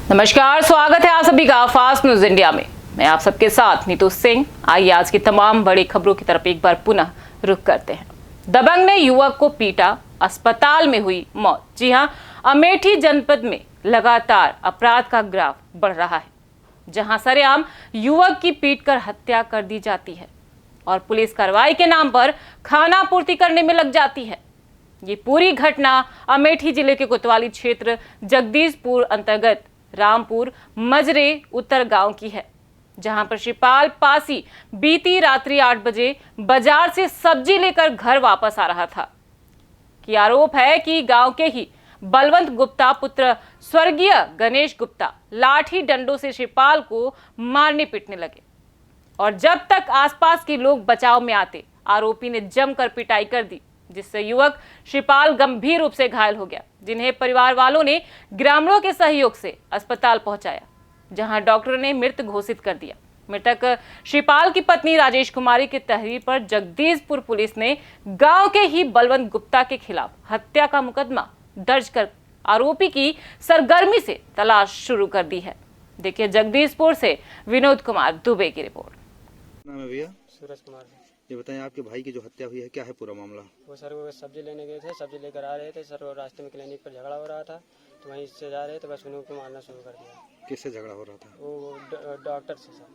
नमस्कार, स्वागत है आप सभी का फास्ट न्यूज इंडिया में। मैं आप सबके साथ नीतू सिंह। आइए आज की तमाम बड़ी खबरों की तरफ एक बार पुनः रुख करते हैं। दबंग ने युवक को पीटा, अस्पताल में हुई मौत। जी हां, अमेठी जनपद में लगातार अपराध का ग्राफ बढ़ रहा है, जहां सरेआम युवक की पीटकर हत्या कर दी जाती है और पुलिस कार्रवाई के नाम पर खाना पूर्ति करने में लग जाती है। ये पूरी घटना अमेठी जिले के कोतवाली क्षेत्र जगदीशपुर अंतर्गत रामपुर मजरे उत्तर गांव की है, जहां पर शिपाल पासी बीती रात्रि 8 बजे बाजार से सब्जी लेकर घर वापस आ रहा था कि आरोप है कि गांव के ही बलवंत गुप्ता पुत्र स्वर्गीय गणेश गुप्ता लाठी डंडों से शिपाल को मारने पीटने लगे और जब तक आसपास के लोग बचाव में आते, आरोपी ने जमकर पिटाई कर दी, जिससे युवक शिपाल गंभीर रूप से घायल हो गया, जिन्हें परिवार वालों ने ग्रामीणों के सहयोग से अस्पताल पहुंचाया, जहां डॉक्टरों ने मृत घोषित कर दिया। मृतक शिपाल की पत्नी राजेश कुमारी की तहरीर पर जगदीशपुर पुलिस ने गांव के ही बलवंत गुप्ता के खिलाफ हत्या का मुकदमा दर्ज कर आरोपी की सरगर्मी से तलाश शुरू कर दी है। देखिए जगदीशपुर से विनोद कुमार दुबे की रिपोर्ट। नाम है भैया? सूरज कुमार। ये बताएं, आपके भाई की जो हत्या हुई है, क्या है पूरा मामला? वो सर वो सब्जी लेने गए थे, सब्जी लेकर आ रहे थे सर, वो रास्ते में क्लिनिक पर झगड़ा हो रहा था, तो वहीं से जा रहे थे, बस उन्हीं को मारना शुरू कर दिया। किससे झगड़ा हो रहा था? वो डॉक्टर से सर,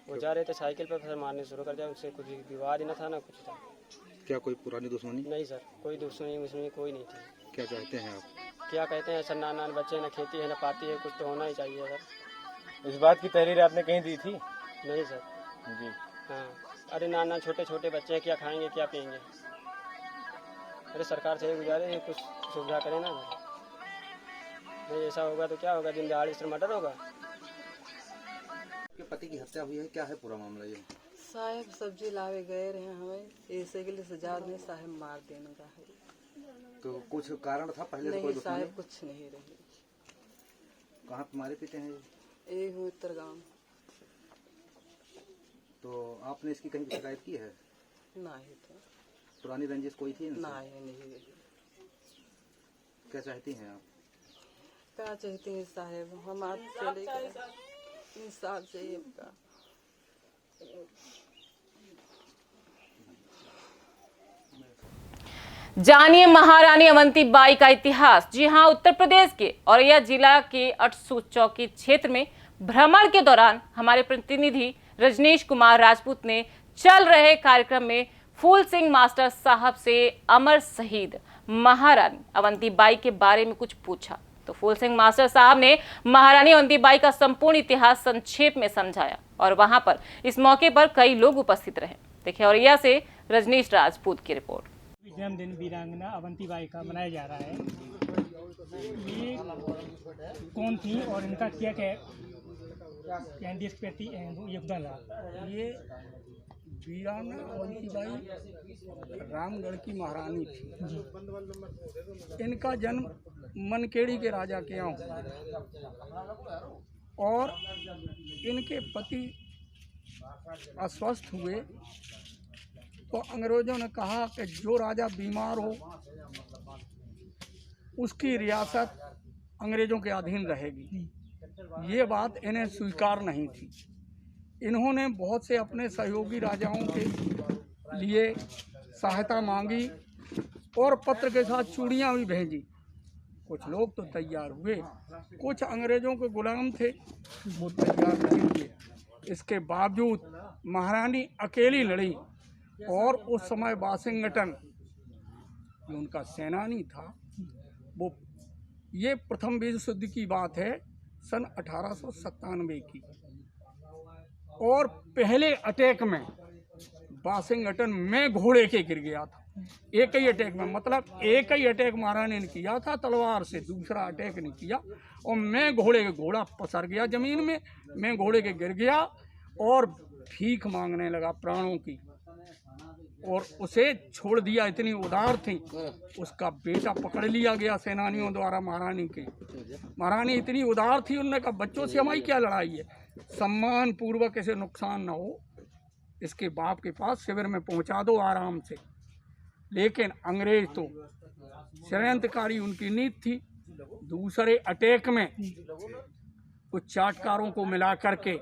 वो जा रहे थे साइकिल पर, सर मारने शुरू कर दिया। उनसे कुछ विवाद ही न था, ना कुछ था। क्या कोई पुरानी दुश्मनी? नहीं सर, कोई दुश्मनी मुश्मनी कोई नहीं थी। क्या चाहते हैं आप? क्या कहते हैं सर, नाना बच्चे न खेती है न पाती है, कुछ तो होना ही चाहिए सर। इस बात की तहरीर आपने कहीं दी थी? नहीं सर। जी। हाँ, अरे नाना छोटे छोटे बच्चे हैं, क्या खाएंगे क्या पियेंगे। अरे सरकार से गुजारिश है, कुछ सुविधा करें ना। नहीं ऐसा होगा तो क्या होगा, दिन दहाड़ी से मर्डर होगा। आपके पति की हत्या हुई है, क्या है पूरा मामला? ये साहब सब्जी लावे गए रहे, हमें ऐसे के लिए सजा में साहब मार देने का है। तो कुछ कारण था पहले से? कोई नहीं दुश्मनी? साहब कुछ नहीं रही। कहाँ तुम्हारे पिते हैं? ये हूँ उत्तर गाँव। तो आपने इसकी कहीं शिकायत की है? नहीं तो पुरानी रंजिश कोई थी इनसे? नहीं रही। क्या चाहती हैं आप? क्या चाहते हैं साहब, हम आज चले गए इंसाफ चाहिए का। जानिए महारानी अवंतीबाई का इतिहास। जी हां, उत्तर प्रदेश के औरैया जिला के अटसू चौकी क्षेत्र में भ्रमण के दौरान हमारे प्रतिनिधि रजनीश कुमार राजपूत ने चल रहे कार्यक्रम में फूल सिंह मास्टर साहब से अमर शहीद महारानी अवंतीबाई के बारे में कुछ पूछा, तो फूल सिंह मास्टर साहब ने महारानी अवंतीबाई का संपूर्ण इतिहास संक्षेप में समझाया और वहां पर इस मौके पर कई लोग उपस्थित रहे। देखिए औरैया से रजनीश राजपूत की रिपोर्ट। जन्मदिन वीरांगना अवंतीबाई का मनाया जा रहा है। ये कौन थी और इनका क्या क्या देश के प्रति योगदान रहा? ये वीरांगना अवंतीबाई रामगढ़ की महारानी थी। इनका जन्म मनकेड़ी के राजा के यहाँ हुआ और इनके पति अस्वस्थ हुए तो अंग्रेज़ों ने कहा कि जो राजा बीमार हो उसकी रियासत अंग्रेज़ों के अधीन रहेगी। ये बात इन्हें स्वीकार नहीं थी। इन्होंने बहुत से अपने सहयोगी राजाओं के लिए सहायता मांगी और पत्र के साथ चूड़ियाँ भी भेजी। कुछ लोग तो तैयार हुए, कुछ अंग्रेज़ों के गुलाम थे, वो तैयार नहीं हुए। इसके बावजूद महारानी अकेली लड़ी और उस समय वाशिंगटन जो उनका सेनानी था, वो ये प्रथम विश्व युद्ध की बात है, सन 1897 की, और पहले अटैक में वाशिंगटन में घोड़े के गिर गया था। एक ही अटैक में, मतलब एक ही अटैक महारानी ने किया था तलवार से, दूसरा अटैक नहीं किया। और मैं घोड़े के घोड़ा पसर गया जमीन में, मैं घोड़े के गिर गया और भीख मांगने लगा प्राणों की और उसे छोड़ दिया। इतनी उदार थी। उसका बेटा पकड़ लिया गया सेनानियों द्वारा महारानी के। महारानी इतनी उदार थी, उन्होंने कहा बच्चों से हमारी क्या लड़ाई है, सम्मान पूर्वक इसे नुकसान ना हो, इसके बाप के पास शिविर में पहुंचा दो आराम से। लेकिन अंग्रेज तो षड्यंत्रकारी उनकी नीति थी, दूसरे अटैक में कुछ चाटकारों को मिला करके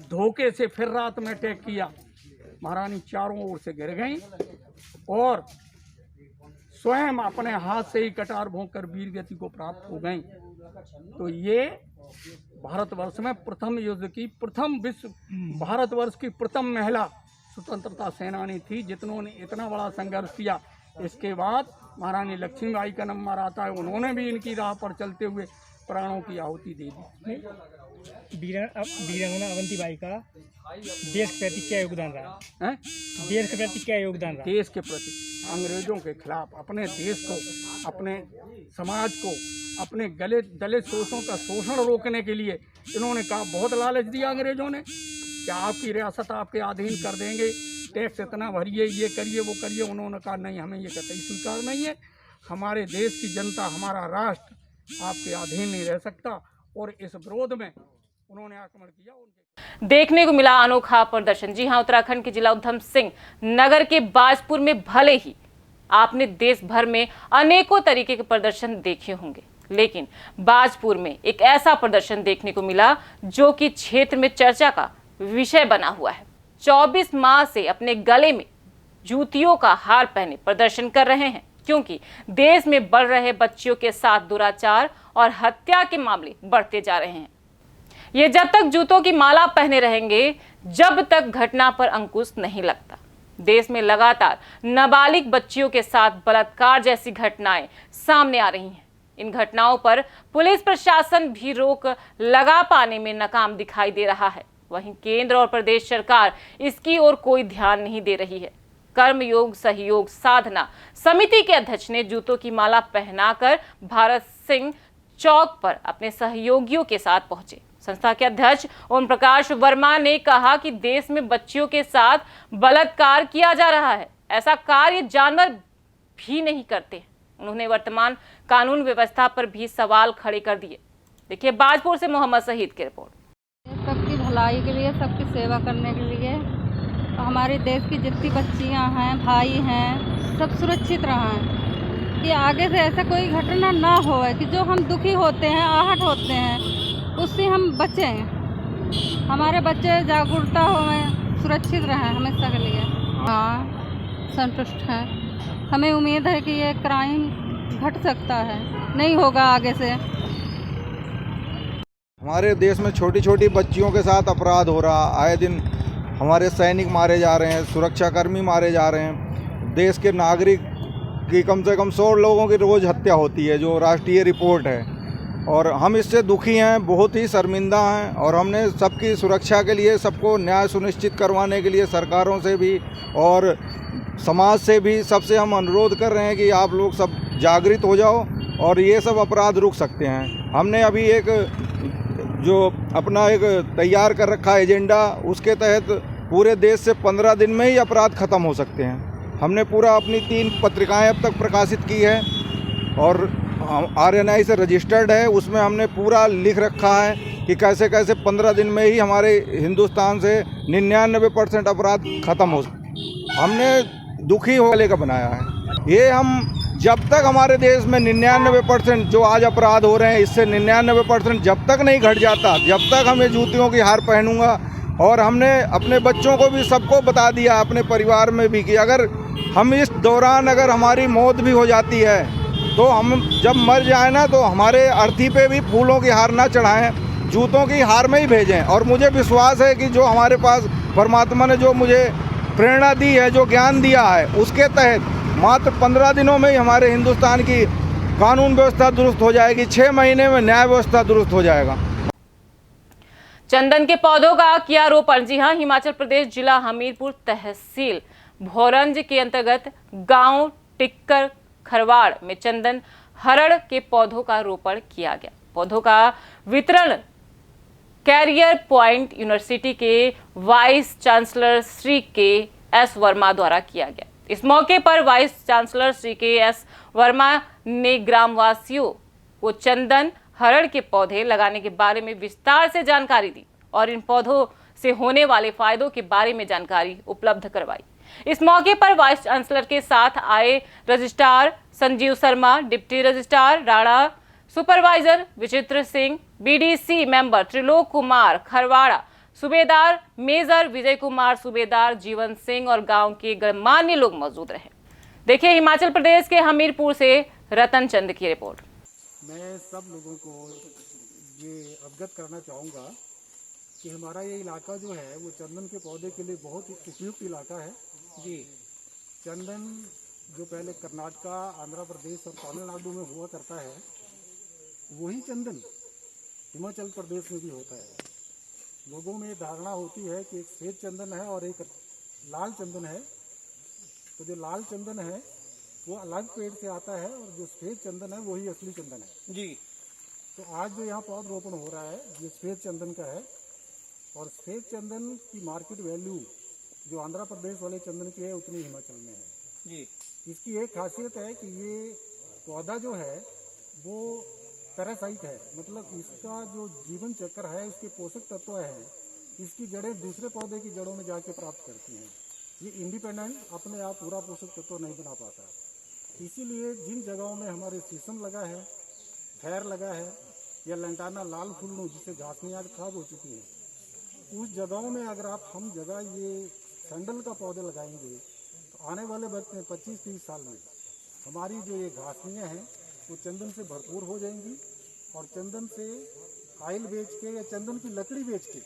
धोखे से फिर रात में अटैक किया। महारानी चारों ओर से गिर गई और स्वयं अपने हाथ से ही कटार भोंक कर वीर गति को प्राप्त हो गई। तो ये भारतवर्ष में प्रथम युद्ध की प्रथम विश्व भारतवर्ष की प्रथम महिला स्वतंत्रता सेनानी थी जिन्होंने इतना बड़ा संघर्ष किया। इसके बाद महारानी लक्ष्मीबाई का नंबर आता है, उन्होंने भी इनकी राह पर चलते हुए प्राणों की आहुति दे दी। वीरांगना अवंतीबाई का देश के प्रति क्या योगदान रहा है? देश के प्रति क्या योगदान रहा? देश के प्रति अंग्रेजों के खिलाफ अपने देश को, अपने समाज को, अपने दलित शोषण का शोषण रोकने के लिए इन्होंने कहा, बहुत लालच दिया अंग्रेजों ने कि आपकी रियासत आपके अधीन कर देंगे, टैक्स इतना भरिए, ये करिए वो करिए। उन्होंने कहा नहीं, हमें ये कतई स्वीकार नहीं है, हमारे देश की जनता, हमारा राष्ट्र आपके अधीन नहीं रह सकता। और इस विरोध में उन्होंने आक्रमण किया। देखने को मिला अनोखा प्रदर्शन। जी हां, उत्तराखंड के जिला उधम सिंह नगर के बाजपुर में भले ही आपने देश भर में अनेकों तरीके के प्रदर्शन देखे होंगे, लेकिन बाजपुर में एक ऐसा प्रदर्शन देखने को मिला जो कि क्षेत्र में चर्चा का विषय बना हुआ है। 24 माह से अपने गले में जूतियों का हार पहने प्रदर्शन कर रहे हैं, क्योंकि देश में बढ़ रहे बच्चियों के साथ दुराचार और हत्या के मामले बढ़ते जा रहे हैं। ये जब तक जूतों की माला पहने रहेंगे, जब तक घटना पर अंकुश नहीं लगता। देश में लगातार नाबालिग बच्चियों के साथ बलात्कार जैसी घटनाएं सामने आ रही हैं। इन घटनाओं पर पुलिस प्रशासन भी रोक लगा पाने में नाकाम दिखाई दे रहा है। वहीं केंद्र और प्रदेश सरकार इसकी ओर कोई ध्यान नहीं दे रही है। कर्मयोग सहयोग साधना समिति के अध्यक्ष ने जूतों की माला पहनाकर भारत सिंह चौक पर अपने सहयोगियों के साथ पहुंचे। संस्था के अध्यक्ष ओम प्रकाश वर्मा ने कहा कि देश में बच्चियों के साथ बलात्कार किया जा रहा है। ऐसा कार्य जानवर भी नहीं करते। उन्होंने वर्तमान कानून व्यवस्था पर भी सवाल खड़े कर दिए। देखिए बाजपुर से मोहम्मद शहीद की रिपोर्ट। सबकी भलाई के लिए, सबकी सेवा करने के लिए हमारे देश की जितनी बच्चियां हैं, भाई हैं, सब सुरक्षित रहें कि आगे से ऐसा कोई घटना ना हो कि जो हम दुखी होते हैं, आहट होते हैं, उससे हम बचें। हमारे बच्चे जागरूकता हों, सुरक्षित रहें हमेशा के लिए। हाँ, संतुष्ट हैं। हमें उम्मीद है कि ये क्राइम घट सकता है, नहीं होगा आगे से। हमारे देश में छोटी छोटी बच्चियों के साथ अपराध हो रहा। आए दिन हमारे सैनिक मारे जा रहे हैं, सुरक्षाकर्मी मारे जा रहे हैं। देश के नागरिक की कम से कम 100 लोगों की रोज़ हत्या होती है, जो राष्ट्रीय रिपोर्ट है। और हम इससे दुखी हैं, बहुत ही शर्मिंदा हैं। और हमने सबकी सुरक्षा के लिए, सबको न्याय सुनिश्चित करवाने के लिए सरकारों से भी और समाज से भी सबसे हम अनुरोध कर रहे हैं कि आप लोग सब जागृत हो जाओ और ये सब अपराध रुक सकते हैं। हमने अभी एक जो अपना एक तैयार कर रखा एजेंडा, उसके तहत पूरे देश से 15 दिन में ही अपराध ख़त्म हो सकते हैं। हमने पूरा अपनी 3 पत्रिकाएं अब तक प्रकाशित की है और RNI से रजिस्टर्ड है। उसमें हमने पूरा लिख रखा है कि कैसे कैसे 15 दिन में ही हमारे हिंदुस्तान से 99% अपराध ख़त्म हो। हमने दुखी होने का बनाया है। ये हम जब तक हमारे देश में 99% जो आज अपराध हो रहे हैं, इससे 99% जब तक नहीं घट जाता, जब तक हमें जूतियों की हार पहनूंगा। और हमने अपने बच्चों को भी सबको बता दिया, अपने परिवार में भी, कि अगर हम इस दौरान अगर हमारी मौत भी हो जाती है तो हम जब मर जाए ना, तो हमारे अर्थी पे भी फूलों की हार ना चढ़ाएं, जूतों की हार में ही भेजें। और मुझे विश्वास है कि जो हमारे पास परमात्मा ने जो मुझे प्रेरणा दी है, जो ज्ञान दिया है, उसके तहत मात्र 15 दिनों में ही हमारे हिंदुस्तान की कानून व्यवस्था दुरुस्त हो जाएगी। 6 महीने में न्याय व्यवस्था दुरुस्त हो जाएगा। चंदन के पौधों का किया रोपण। जी हां, हिमाचल प्रदेश जिला हमीरपुर तहसील भोरंज के अंतर्गत गांव टिक्कर खरवाड़ में चंदन हरड़ के पौधों का रोपण किया गया। पौधों का वितरण कैरियर पॉइंट यूनिवर्सिटी के vice chancellor Shri KS. Verma द्वारा किया गया। इस मौके पर vice chancellor Shri KS. Verma ने ग्रामवासियों को चंदन हरड़ के पौधे लगाने के बारे में विस्तार से जानकारी दी और इन पौधों से होने वाले फायदों के बारे में जानकारी उपलब्ध करवाई। इस मौके पर वाइस चांसलर के साथ आए registrar Sanjeev Sharma, deputy registrar Rana supervisor विचित्र सिंह, बीडीसी मेंबर त्रिलोक कुमार खरवाड़ा, सूबेदार मेजर विजय कुमार, सूबेदार जीवन सिंह और गांव के गणमान्य लोग मौजूद रहे। देखिए हिमाचल प्रदेश के हमीरपुर से रतन चंद की रिपोर्ट। मैं सब लोगों को ये अवगत करना चाहूँगा कि हमारा ये इलाका जो है वो चंदन के पौधे के लिए बहुत उपयुक्त इलाका है जी। चंदन जो पहले कर्नाटक, आंध्र प्रदेश और तमिलनाडु में हुआ करता है, वही चंदन हिमाचल प्रदेश में भी होता है। लोगों में धारणा होती है कि एक सफेद चंदन है और एक लाल चंदन है। तो जो लाल चंदन है वो अलग पेड़ से आता है और जो सफेद चंदन है वही असली चंदन है जी। तो आज जो यहाँ पौधरोपण हो रहा है ये सफेद चंदन का है और सफेद चंदन की मार्केट वैल्यू जो आंध्र प्रदेश वाले चंदन की है उतनी हिमाचल में है जी। इसकी एक खासियत है कि ये पौधा जो है वो पैरासाइट है, मतलब इसका जो जीवन चक्र है, इसके पोषक तत्व है, इसकी जड़ें दूसरे पौधे की जड़ों में जाके प्राप्त करती हैं। ये इंडिपेंडेंट अपने आप पूरा पोषक तत्व नहीं बना पाता। इसीलिए जिन जगहों में हमारे शीशम लगा है, खैर लगा है या लंटाना लाल फुल्लू जिसे घासनी आज खराब हो चुकी है, उस जगहों में अगर हम जगह ये सैंडल का पौधे लगाएंगे तो आने वाले वक्त में 25-30 साल में हमारी जो ये घासनियाँ हैं वो चंदन से भरपूर हो जाएंगी और चंदन से आयल बेच के या चंदन की लकड़ी बेच के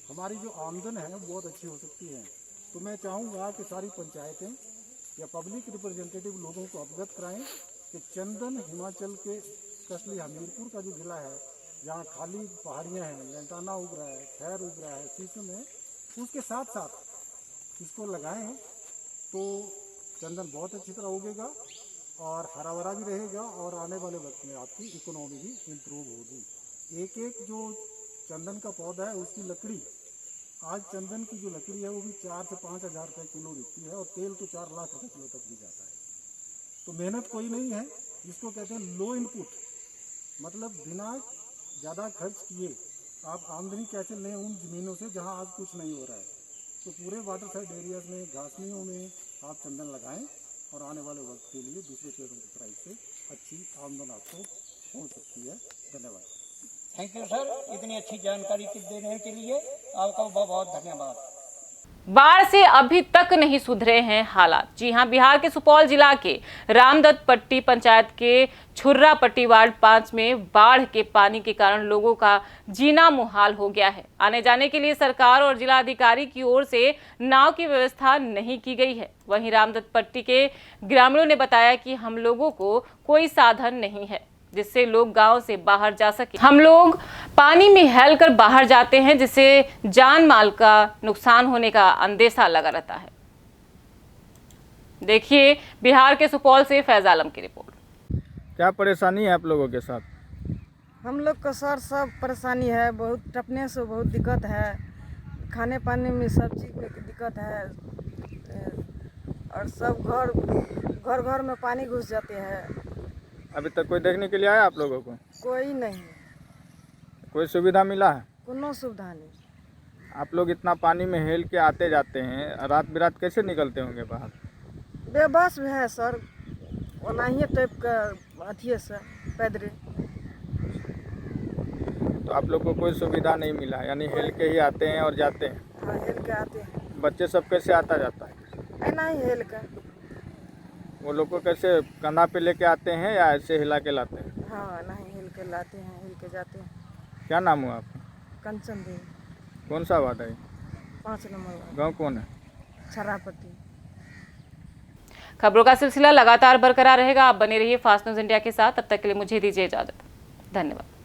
हमारी जो आमदन है वो बहुत अच्छी हो सकती है। तो मैं चाहूँगा कि सारी पंचायतें या पब्लिक रिप्रेजेंटेटिव लोगों को अवगत कराएं कि चंदन हिमाचल के स्पेशली हमीरपुर का जो जिला है जहाँ खाली पहाड़ियाँ हैं, लंटाना उग रहा है, खैर उग रहा है, शीशम है, उसके साथ साथ इसको लगाएं तो चंदन बहुत अच्छी तरह उगेगा और हरा भरा भी रहेगा और आने वाले वक्त में आपकी इकोनॉमी भी इम्प्रूव होगी। एक एक जो चंदन का पौधा है उसकी लकड़ी, आज चंदन की जो लकड़ी है वो भी 4 से 5 हज़ार रुपये किलो बिकती है और तेल तो 4 लाख रुपये किलो तक भी जाता है। तो मेहनत कोई नहीं है, इसको कहते हैं लो इनपुट, मतलब बिना ज़्यादा खर्च किए आप आमदनी कैसे लें उन ज़मीनों से जहाँ आज कुछ नहीं हो रहा है। तो पूरे वाटर साइड एरियाज में, घासनियों में आप चंदन लगाएं और आने वाले वक्त के लिए दूसरे पेड़ों की प्राइस से अच्छी आमदन आपको हो सकती है। धन्यवाद। थैंक यू सर, इतनी अच्छी जानकारी देने के लिए आपका बहुत बहुत धन्यवाद। बाढ़ से अभी तक नहीं सुधरे हैं हालात। जी हां, बिहार के सुपौल जिला के रामदत्त पट्टी पंचायत के छुर्रा पट्टी वार्ड 5 में बाढ़ के पानी के कारण लोगों का जीना मुहाल हो गया है। आने जाने के लिए सरकार और जिला अधिकारी की ओर से नाव की व्यवस्था नहीं की गई है। वहीं रामदत्त पट्टी के ग्रामीणों ने बताया कि हम लोगों को कोई साधन नहीं है जिससे लोग गांव से बाहर जा सके। हम लोग पानी में हेल कर बाहर जाते हैं जिससे जान माल का नुकसान होने का अंदेशा लगा रहता है। देखिए बिहार के सुपौल से फैज आलम की रिपोर्ट। क्या परेशानी है आप लोगों के साथ? हम लोग को सर सब परेशानी है, बहुत टपने से बहुत दिक्कत है, खाने पानी में सब चीज़ में दिक्कत है और सब घर में पानी घुस जाते हैं। अभी तक कोई देखने के लिए आया आप लोगों को? कोई नहीं। कोई सुविधा मिला है? कोनो सुविधा नहीं। आप लोग इतना पानी में हेल के आते जाते हैं, रात बिरात कैसे निकलते होंगे बाहर? बेबस भी है सर, ओनाहिए टाइप का अथिए से पैदरे। तो आप लोग को कोई सुविधा नहीं मिला, यानी हेल के ही आते हैं और जाते हैं? हाँ, हेल के आते हैं। बच्चे सब कैसे आता जाता है? ऐना ही हेल का। वो लोग को कैसे कंधा पे लेके आते हैं या ऐसे हिला के लाते हैं? हाँ, नहीं हिल के लाते हैं, हिल के जाते हैं। क्या नाम हुआ आपका? कंचन देवी। कौन सा वार्ड है? 5 नंबर वार्ड। गाँव कौन है? छर्रापट्टी। खबरों का सिलसिला लगातार बरकरार रहेगा। आप बने रहिए फास्ट न्यूज इंडिया के साथ। तब तक के लिए मुझे दीजिए इजाजत। धन्यवाद।